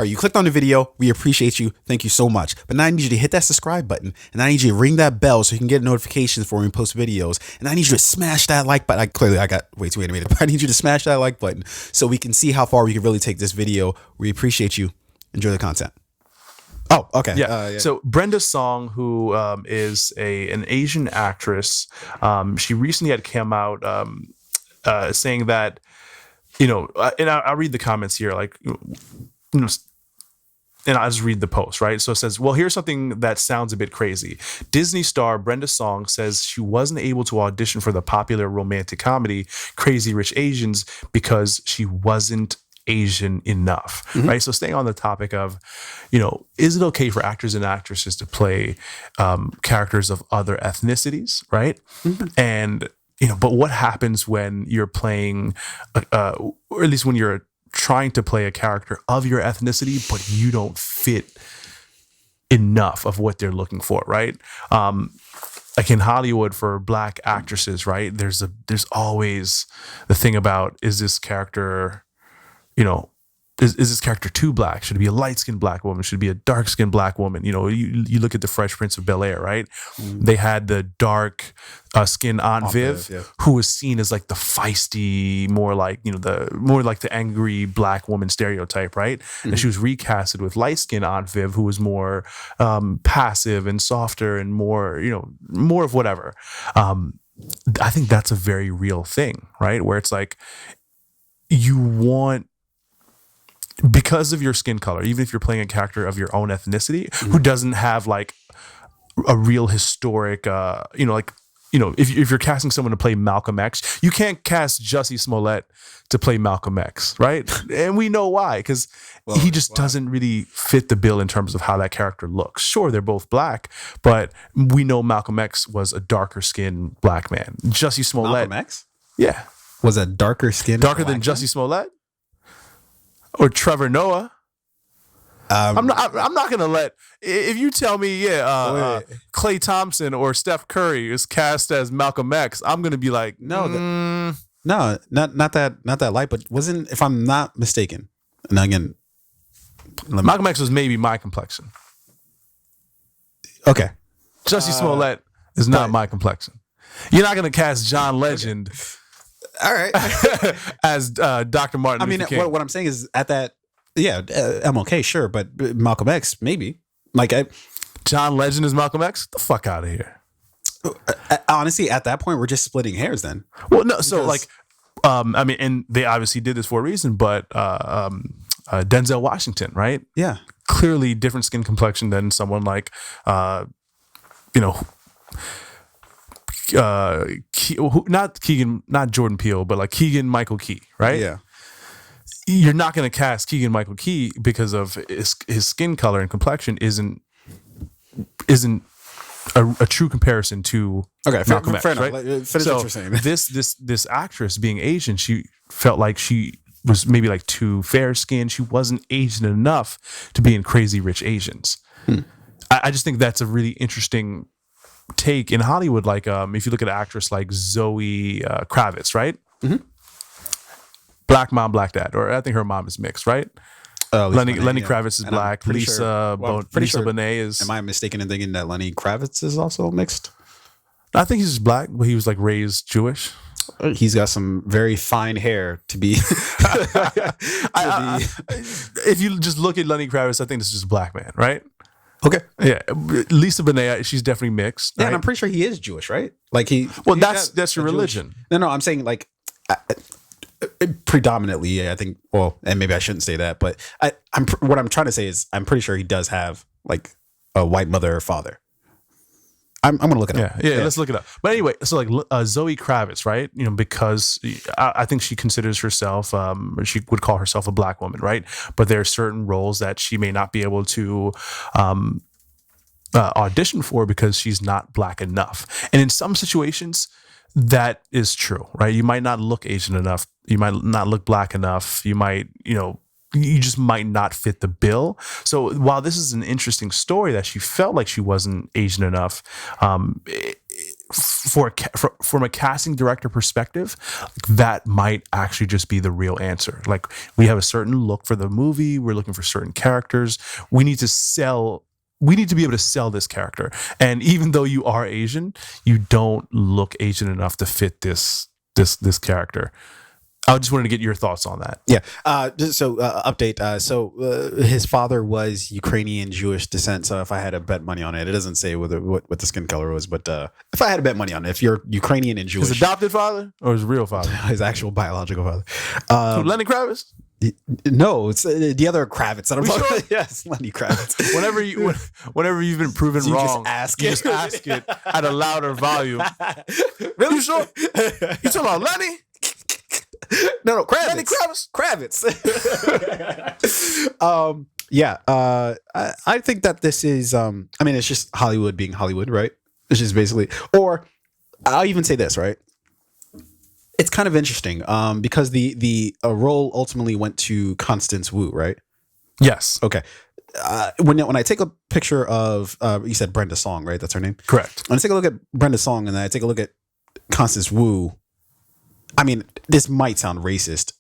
or you clicked on the video. We appreciate you. Thank you so much. But now I need you to hit that subscribe button, and I need you to ring that bell so you can get notifications for when we post videos. And I need you to smash that like button. Clearly, I got way too animated, but I need you to smash that like button so we can see how far we can really take this video. We appreciate you. Enjoy the content. Oh, okay. Yeah. So Brenda Song, who is an Asian actress, she recently had come out saying that, and I'll read the comments here, like, and I'll just read the post, right? So it says, well, here's something that sounds a bit crazy. Disney star Brenda Song says she wasn't able to audition for the popular romantic comedy Crazy Rich Asians because she wasn't Asian enough, right? So staying on the topic of, is it okay for actors and actresses to play characters of other ethnicities, right? And, but what happens when you're playing, or at least when you're trying to play a character of your ethnicity, but you don't fit enough of what they're looking for, right? Like in Hollywood for Black actresses, right? There's always the thing about, is this character, is this character too Black? Should it be a light-skinned Black woman? Should it be a dark-skinned Black woman? You look at the Fresh Prince of Bel-Air, right? They had the dark skinned Aunt Viv, who was seen as like the feisty, more like the angry Black woman stereotype, right? And she was recasted with light-skinned Aunt Viv, who was more passive and softer and more of whatever. I think that's a very real thing, right? Where it's like you want, because of your skin color, even if you're playing a character of your own ethnicity who doesn't have like a real historic, if you're casting someone to play Malcolm X, you can't cast Jussie Smollett to play Malcolm X, right? And we know why, because he just doesn't really fit the bill in terms of how that character looks. Sure, they're both Black, but we know Malcolm X was a darker skinned Black man. Jussie Smollett. Malcolm X? Yeah. Was a darker skin. Darker than Jussie Smollett? Or Trevor Noah. I'm not gonna let, if you tell me Klay Thompson or Steph Curry is cast as Malcolm X, I'm gonna be like, no, not that light, but wasn't, if I'm not mistaken, and again, Malcolm X was maybe my complexion. Okay, Jussie Smollett is not my complexion. You're not gonna cast John Legend. Okay. All right. As Dr. Martin Luther King. What I'm saying is at that, MLK, sure, but Malcolm X, maybe. Like, John Legend is Malcolm X? Get the fuck out of here. Honestly, at that point, we're just splitting hairs then. Well, no, so like, and they obviously did this for a reason, but Denzel Washington, right? Yeah. Clearly different skin complexion than someone like, not Jordan Peele, but like Keegan Michael Key, right? Yeah. You're not going to cast Keegan Michael Key because of his skin color and complexion isn't a true comparison to Malcolm X, right? Finish what you're saying. This actress being Asian, she felt like she was maybe like too fair skinned. She wasn't Asian enough to be in Crazy Rich Asians. I just think that's a really interesting take in Hollywood. Like if you look at an actress like Zoe Kravitz, right? Black mom, Black dad, or I think her mom is mixed, right? Lenny Kravitz is Black. Lisa Bonet is. Am I mistaken in thinking that Lenny Kravitz is also mixed? I think he's just Black, but he was like raised Jewish. He's got some very fine hair to be. If you just look at Lenny Kravitz, I think this is just a Black man, right? Okay. Yeah. Lisa Bonet, she's definitely mixed. Yeah, right? and I'm pretty sure he is Jewish, right? Like that's your religion. No, I'm saying like predominantly, I think. Well, and maybe I shouldn't say that, but what I'm trying to say is I'm pretty sure he does have like a white mother or father. I'm gonna look it up. Yeah, let's look it up. But anyway, so like Zoe Kravitz, right? Because I think she considers herself, she would call herself a Black woman, right? But there are certain roles that she may not be able to audition for because she's not Black enough. And in some situations, that is true, right? You might not look Asian enough. You might not look Black enough. You might, you just might not fit the bill. So while this is an interesting story that she felt like she wasn't Asian enough, from a casting director perspective, that might actually just be the real answer. Like, we have a certain look for the movie. We're looking for certain characters. We need to be able to sell this character. And even though you are Asian, you don't look Asian enough to fit this character. I just wanted to get your thoughts on that. Yeah. Update. His father was Ukrainian Jewish descent. So if I had to bet money on it, it doesn't say what the skin color was, but if I had to bet money on it, if you're Ukrainian and Jewish, his adopted father or his real father, his actual biological father, Lenny Kravitz. No, it's the other Kravitz that I'm talking sure? about. Yes, Lenny Kravitz. Whenever you've been proven You wrong, just you just ask it at a louder volume. Really? You sure? You talking about Lenny? No, Kravitz. Lenny Kravitz. Yeah. I think that this is. I mean, it's just Hollywood being Hollywood, right? It's just basically, or I'll even say this, right? It's kind of interesting, because the role ultimately went to Constance Wu, right? Yes. Okay. When I take a picture of, you said Brenda Song, right? That's her name. Correct. When I take a look at Brenda Song and then I take a look at Constance Wu, I mean, this might sound racist.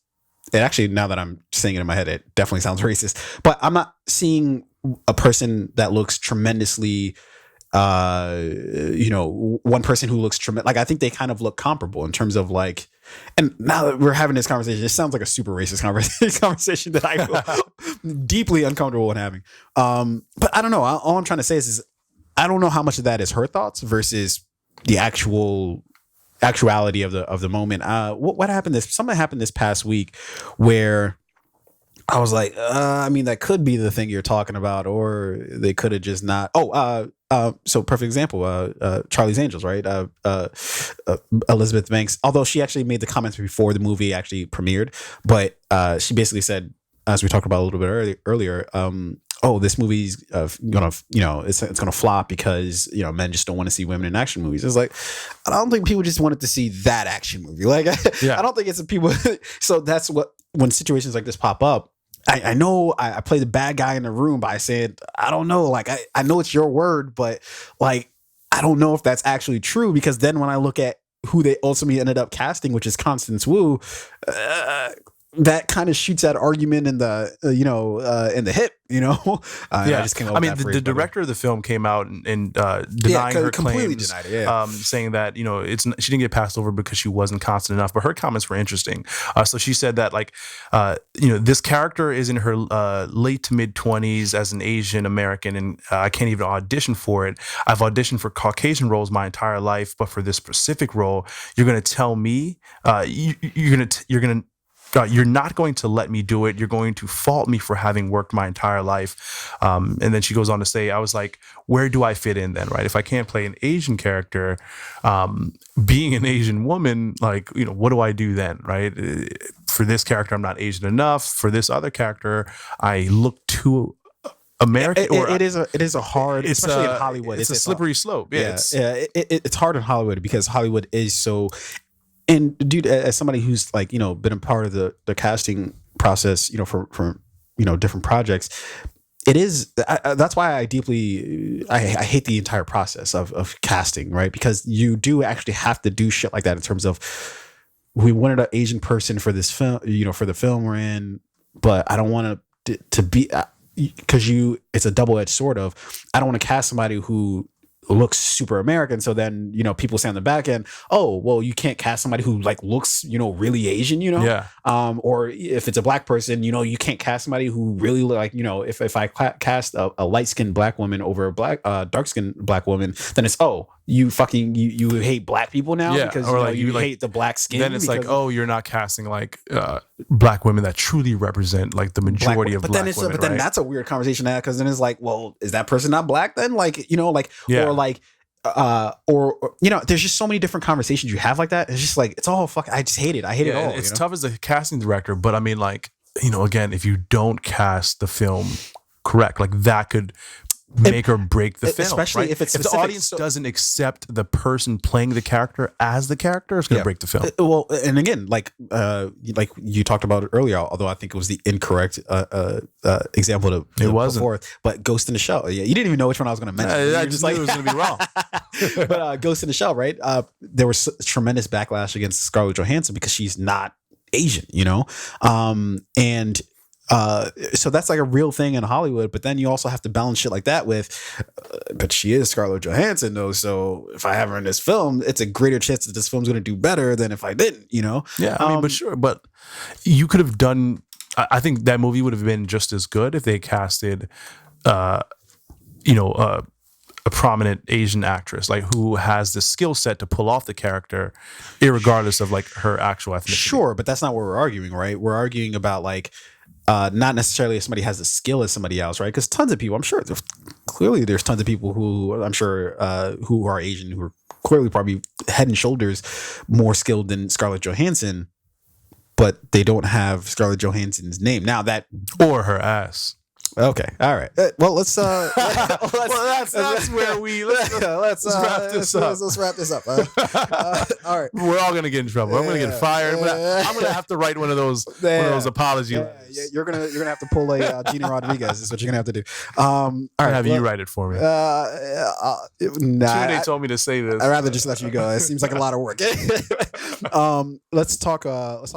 It actually, now that I'm saying it in my head, it definitely sounds racist. But I'm not seeing a person that looks tremendously, one person who looks tremendous. Like, I think they kind of look comparable in terms of like, and now that we're having this conversation, it sounds like a super racist conversation that I feel deeply uncomfortable with having. But I don't know. All I'm trying to say is I don't know how much of that is her thoughts versus the actuality of the moment. What happened? Something happened this past week where I was like, I mean, that could be the thing you're talking about, or they could have just not. So perfect example, Charlie's Angels, right? Elizabeth Banks, although she actually made the comments before the movie actually premiered, but she basically said, as we talked about a little bit earlier, this movie's gonna, it's gonna flop because men just don't want to see women in action movies. It's like, I don't think people just wanted to see that action movie. Like, Yeah. I don't think it's people. So that's what, when situations like this pop up, I know I play the bad guy in the room by saying, I don't know, like, I know it's your word, but like, I don't know if that's actually true, because then when I look at who they ultimately ended up casting, which is Constance Wu, that kind of shoots that argument in the in the hip, Yeah. I just came up I with mean, that the phrase, director of the film came out and denying her completely claims, denied it, saying that she didn't get passed over because she wasn't constant enough. But her comments were interesting. So she said that, like, this character is in her late to mid 20s as an Asian American, and I can't even audition for it. I've auditioned for Caucasian roles my entire life, but for this specific role, you're going to tell me you're not going to let me do it. You're going to fault me for having worked my entire life. And then she goes on to say, I was like, where do I fit in then, right? If I can't play an Asian character, being an Asian woman, like, what do I do then, right? For this character, I'm not Asian enough. For this other character, I look too American. it is a hard, especially in Hollywood. It's a slippery slope. Yeah, it's hard in Hollywood because Hollywood is so. And dude, as somebody who's like, been a part of the casting process, for different projects, it is, that's why I hate the entire process of casting, right? Because you do actually have to do shit like that in terms of, we wanted an Asian person for this film, for the film we're in, but I don't want to be, because it's a double-edged sword of, I don't want to cast somebody who looks super American, so then people say on the back end, oh well, you can't cast somebody who like looks really Asian, Yeah. Or if it's a black person, you can't cast somebody who really like, if I cast a light-skinned black woman over a dark-skinned black woman, then it's, oh, you hate black people now, Yeah. because or like you hate the black skin. Then it's like, oh, you're not casting like black women that truly represent like the majority of black women. But then that's a weird conversation now, because then it's like, well, is that person not black then? Like, Yeah. or like, or there's just so many different conversations you have like that. It's just like, it's all fuck. I just hate it. I hate it all. It's tough as a casting director, but I mean, like, again, if you don't cast the film correct, like that could make or break the film, especially right? if it's if the specific. audience doesn't accept the person playing the character as the character, it's going to break the film. Well, and again, like you talked about it earlier, although I think it was the incorrect example to It put wasn't. forth, but Ghost in the Shell. Yeah, you didn't even know which one I was going to mention. I just knew it was going to be wrong. But Ghost in the Shell, right? There was tremendous backlash against Scarlett Johansson because she's not Asian, you know, and so that's like a real thing in Hollywood. But then you also have to balance shit like that with, but she is Scarlett Johansson though. So if I have her in this film, it's a greater chance that this film's going to do better than if I didn't, you know? Yeah, I mean, but sure, but you could have done. I think that movie would have been just as good if they casted, a prominent Asian actress, like who has the skill set to pull off the character, irregardless of like her actual ethnicity. Sure, but that's not what we're arguing, right? We're arguing about like not necessarily if somebody has the skill as somebody else, right? Because tons of people, I'm sure, there's tons of people who I'm sure who are Asian who are clearly probably head and shoulders more skilled than Scarlett Johansson, but they don't have Scarlett Johansson's name. Now that or her ass. Okay. All right. Well, let's. Well, that's where we let's wrap this up. Let's wrap this up. All right. We're all gonna get in trouble. I'm gonna get fired. I'm gonna have to write one of those apology letters. Yeah, you're gonna have to pull a Gina Rodriguez. Is what you're gonna have to do. All right. Have you write it for me? Nah. They told me to say this. I'd rather just let you go. It seems like a lot of work. Let's talk about this.